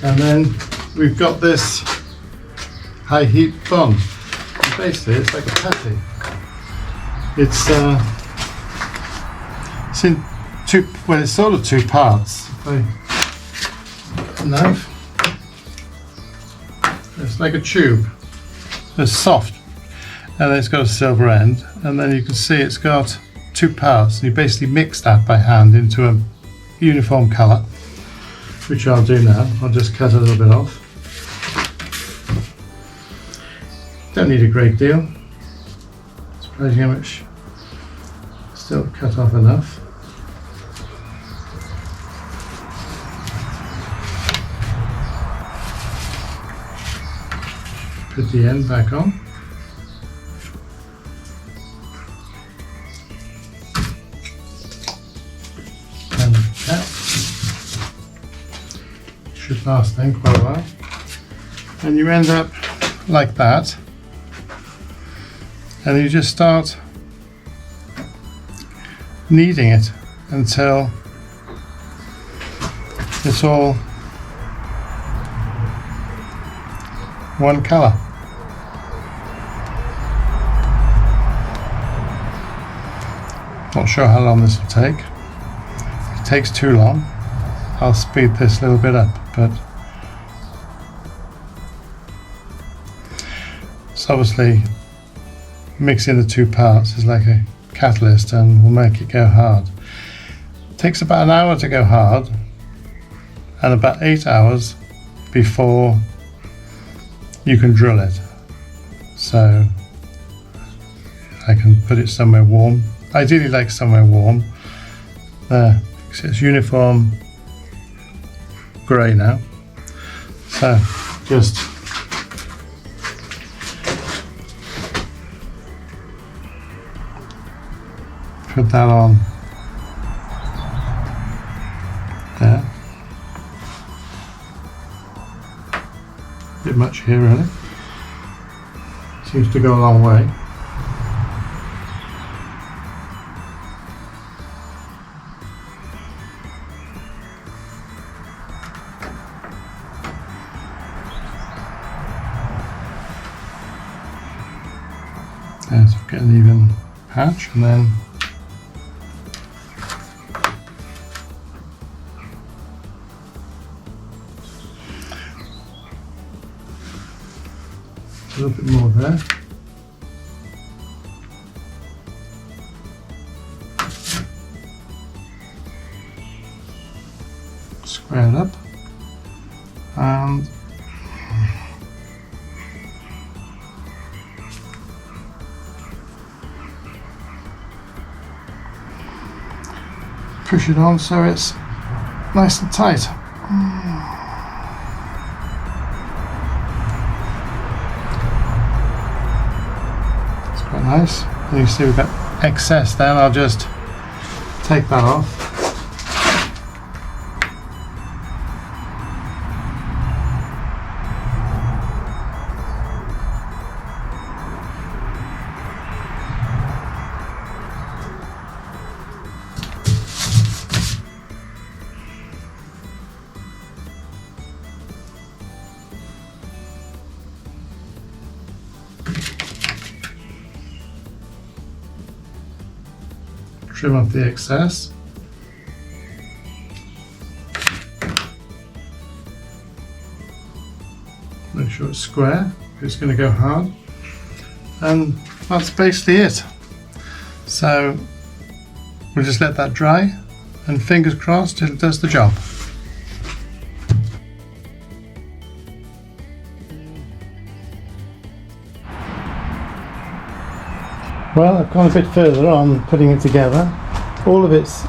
And then we've got this high heat bond. Basically it's like a putty. It's in two, well, it's sort of two parts. Knife. It's like a tube. It's soft, and then it's got a silver end, and then you can see it's got two parts. You basically mix that by hand into a uniform colour, which I'll do now. I'll just cut a little bit off. Don't need a great deal. Surprising how much. Still cut off enough. Put the end back on. And the cap. Should last then quite a while. And you end up like that. And you just start kneading it until it's all one colour. Not sure how long this will take. If it takes too long, I'll speed this a little bit up, but it's obviously mixing the two parts is like a catalyst and will make it go hard. It takes about an hour to go hard and about 8 hours before you can drill it. So I can put it somewhere warm. Ideally like somewhere warm. There, it's uniform grey now. So just put that on there. Bit much here really. Seems to go a long way. There, so get an even patch, and then a little bit more there. Square it up and push it on so it's nice and tight. It's quite nice. And you see we've got excess then. I'll just take that off. Trim off the excess. Make sure it's square, it's going to go hard. And that's basically it. So we'll just let that dry and fingers crossed it does the job. Well, I've gone a bit further on putting it together. All of it's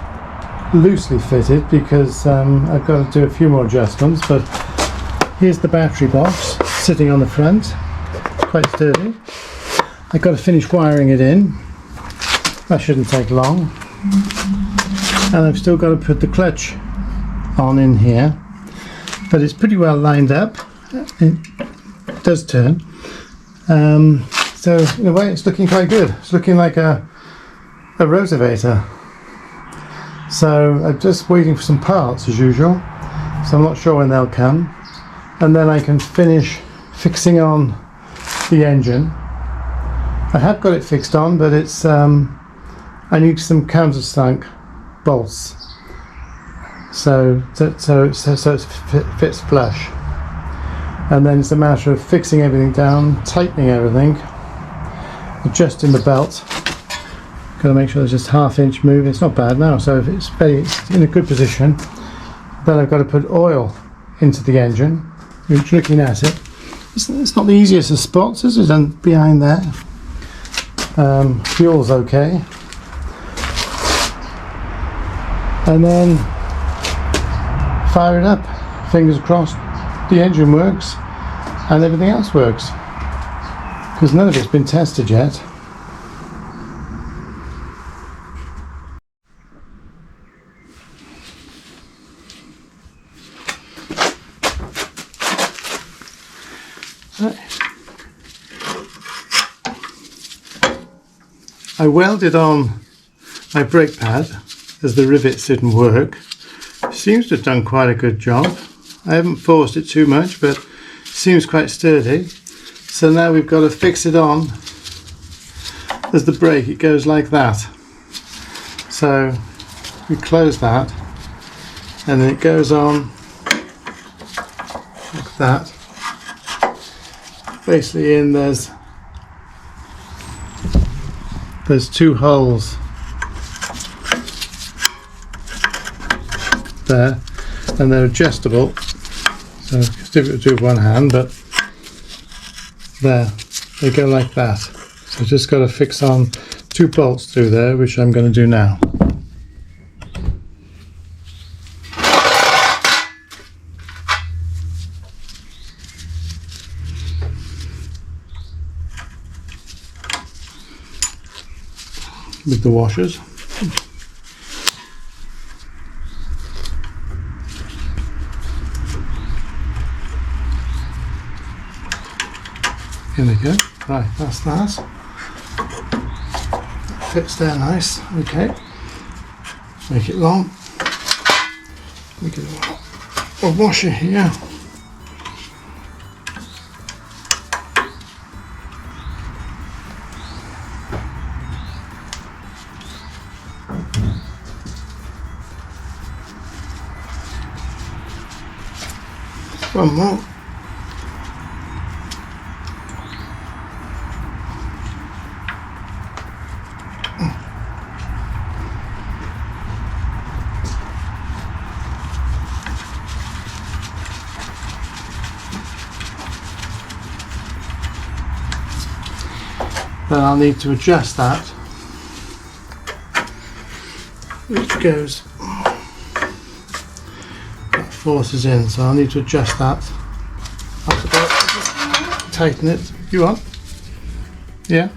loosely fitted because I've got to do a few more adjustments, but here's the battery box sitting on the front, quite sturdy. I've got to finish wiring it in. That shouldn't take long. And I've still got to put the clutch on in here, but it's pretty well lined up. It does turn. So in a way it's looking quite good. It's looking like a Rotavator. So I'm just waiting for some parts as usual. So I'm not sure when they'll come. and then I can finish fixing on the engine. I have got it fixed on, but it's I need some countersunk bolts so it fits flush, and then it's a matter of fixing everything down, tightening everything, adjusting the belt. Got to make sure there's just ½ inch move. It's not bad now, so if it's in a good position. Then I've got to put oil into the engine. Which, looking at it, it's not the easiest of spots, is it? And behind there, fuel's okay, and then fire it up. Fingers crossed, the engine works and everything else works, because none of it's been tested yet. I welded on my brake pad as the rivets didn't work. Seems to have done quite a good job. I haven't forced it too much, but it seems quite sturdy. So now we've got to fix it on as the brake. It goes like that. So we close that, and then it goes on like that. Basically, there's 2 holes there, and they're adjustable, so it's difficult to do with one hand, but there, they go like that. So just got to fix on 2 bolts through there, which I'm going to do now. With the washers. Here we go. Right, that's that. Fits there nice. Okay. Make it long. Make it a washer here. One more. Then I'll need to adjust that, which goes, that forces in, so I'll need to adjust that. Tighten it. You want? Yeah.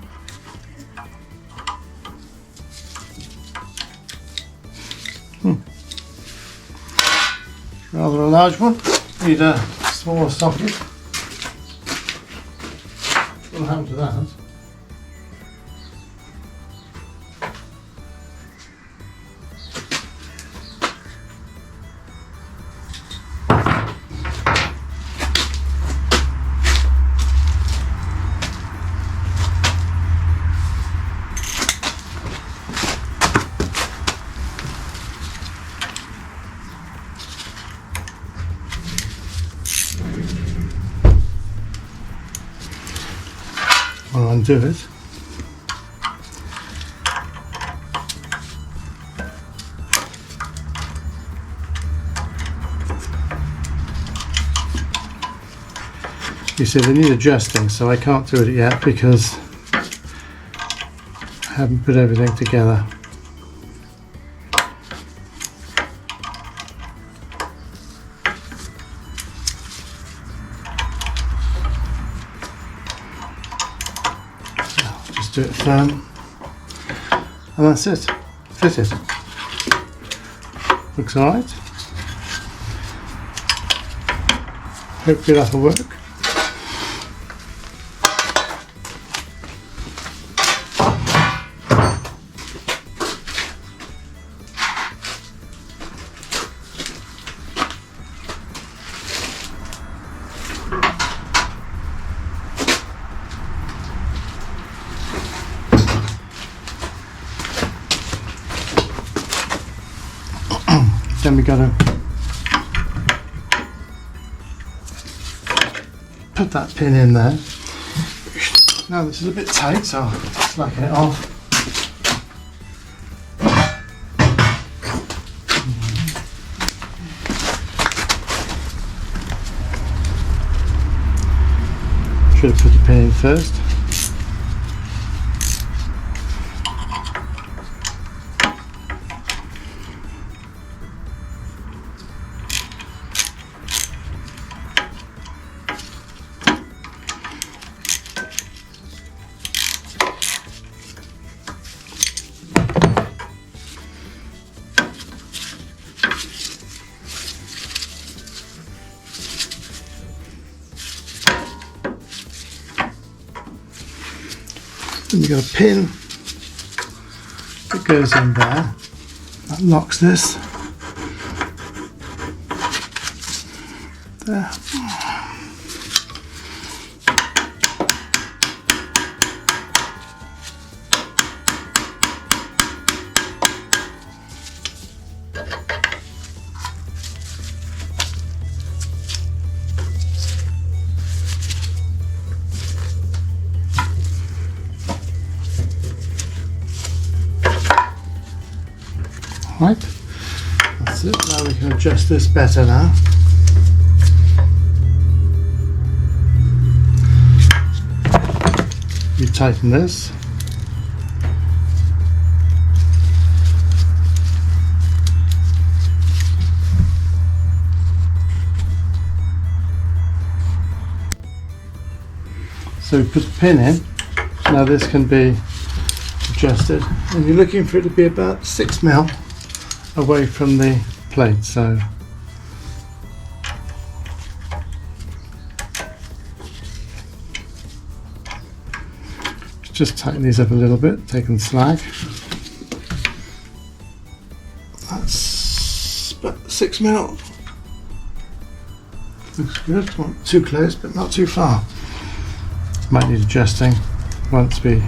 Rather a large one. Need a smaller socket. What'll happen to that? I'll undo it. You see, they need adjusting, so I can't do it yet because I haven't put everything together. Do it firm, and that's it. Fitted. Looks alright. Hopefully that'll work. then we got to put that pin in there. Now this is a bit tight, so I'll slacken it off. Should have put the pin in first. Then you've got a pin that goes in there, that locks this there. Right, that's it. Now we can adjust this better now. You tighten this. So we put the pin in. Now this can be adjusted, and you're looking for it to be about 6 mil away from the plate, so just tighten these up a little bit, taking the slag. That's about 6 mil. Looks good, not too close but not too far. Might need adjusting once we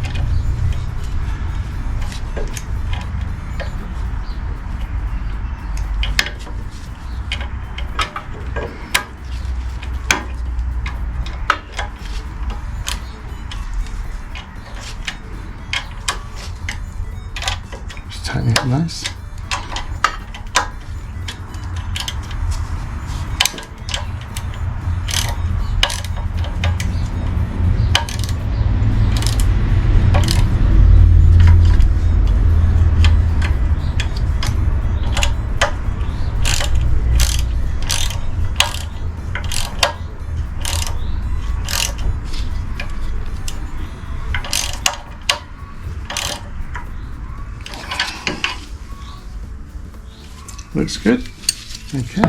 tighten it nice. Looks good. Okay,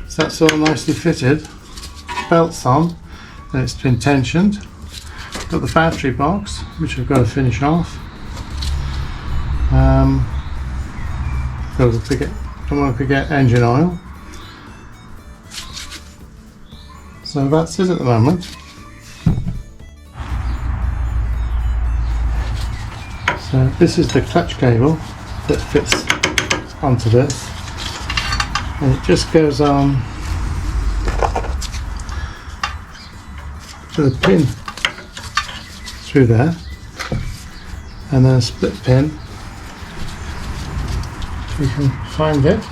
so that's all nicely fitted. Belt's on and it's been tensioned. Got the battery box, which I've got to finish off. Don't want to forget engine oil. So that's it at the moment. So this is the clutch cable that fits onto this, and it just goes on with a pin through there, and then a split pin. If you can find it.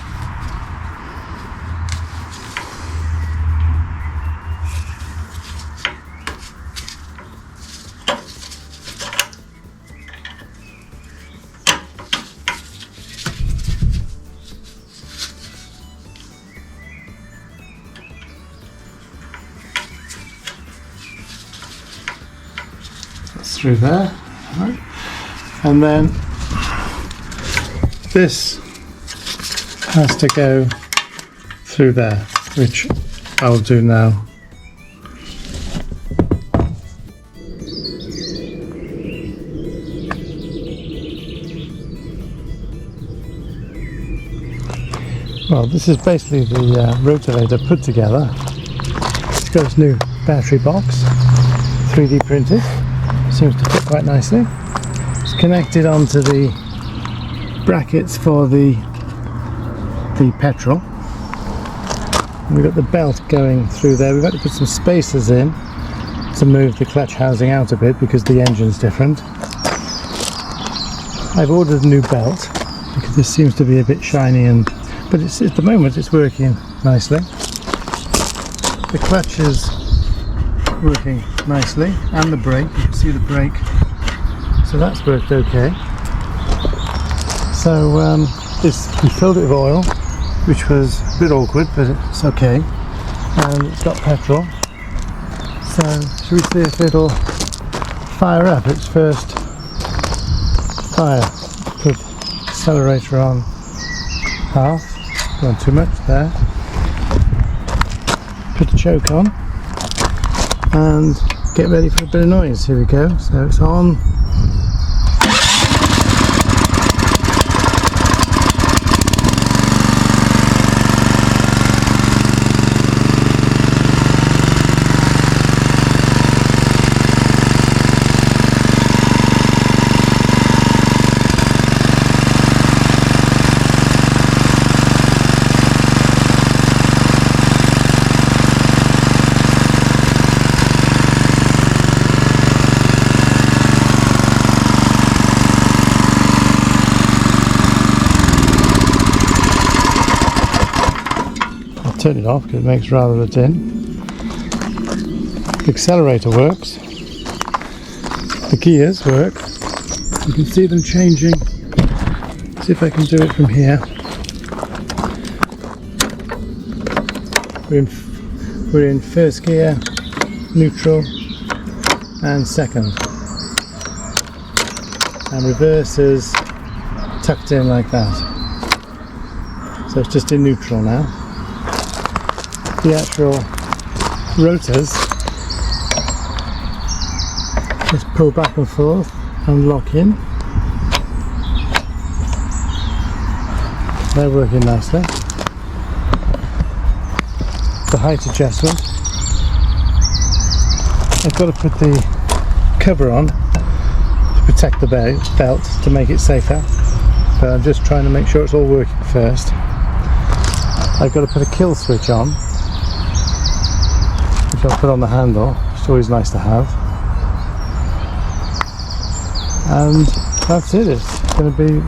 Through there, right. And then this has to go through there, which I'll do now. Well, this is basically the Rotavator put together. It's got its new battery box, 3D printed. Seems to fit quite nicely. It's connected onto the brackets for the the petrol. We've got the belt going through there. We've got to put some spacers in to move the clutch housing out a bit because the engine's different. I've ordered a new belt because this seems to be a bit shiny, but at the moment it's working nicely. The clutch is working nicely, and the brake, you can see the brake, so that's worked okay. So we filled it with oil, which was a bit awkward, but it's okay, and it's got petrol. So should we see if it'll fire up its first fire? Put accelerator on half, not too much there. Put the choke on and get ready for a bit of noise. Here we go, so it's on. Turn it off because it makes rather a din. The accelerator works. The gears work. You can see them changing. See if I can do it from here. We're in first gear, neutral, and second. And reverse is tucked in like that. So it's just in neutral now. The actual rotors just pull back and forth and lock in. They're working nicely. The height adjustment. I've got to put the cover on to protect the belt to make it safer, but I'm just trying to make sure it's all working first. I've got to put a kill switch on, which I'll put on the handle. It's always nice to have. And that's it. It's going to be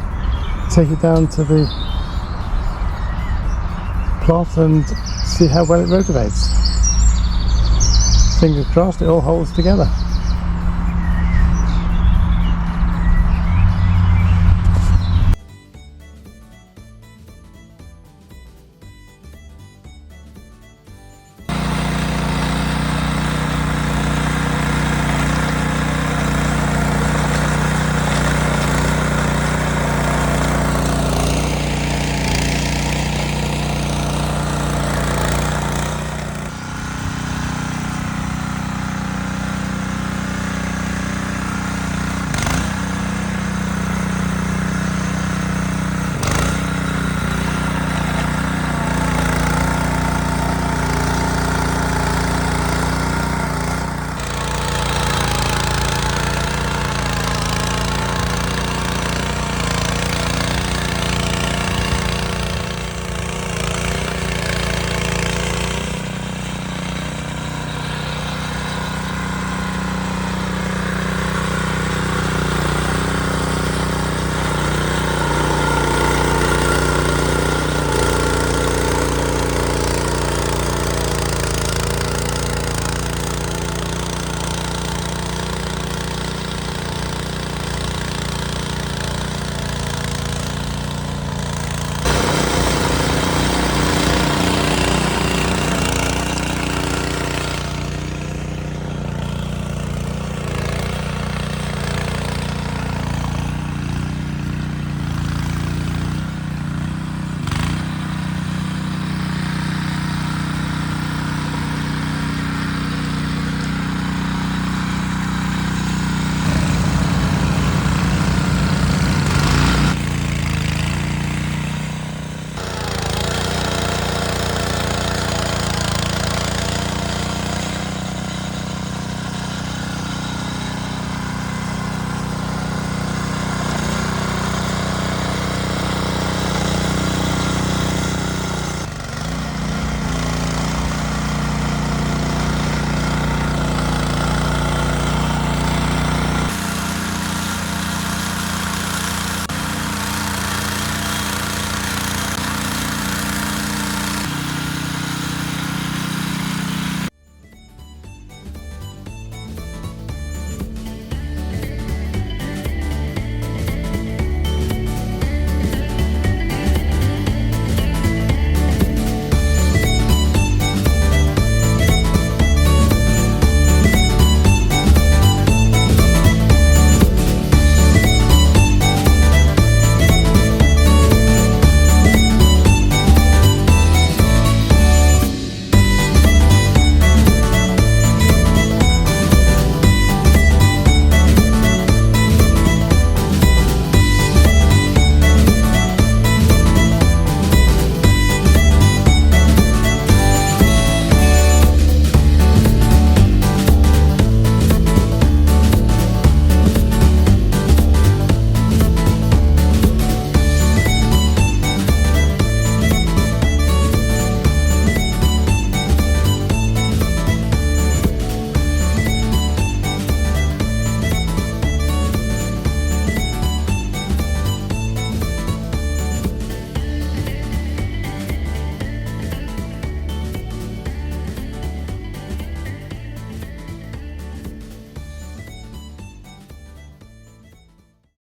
take it down to the plot and see how well it rotates. Fingers crossed it all holds together.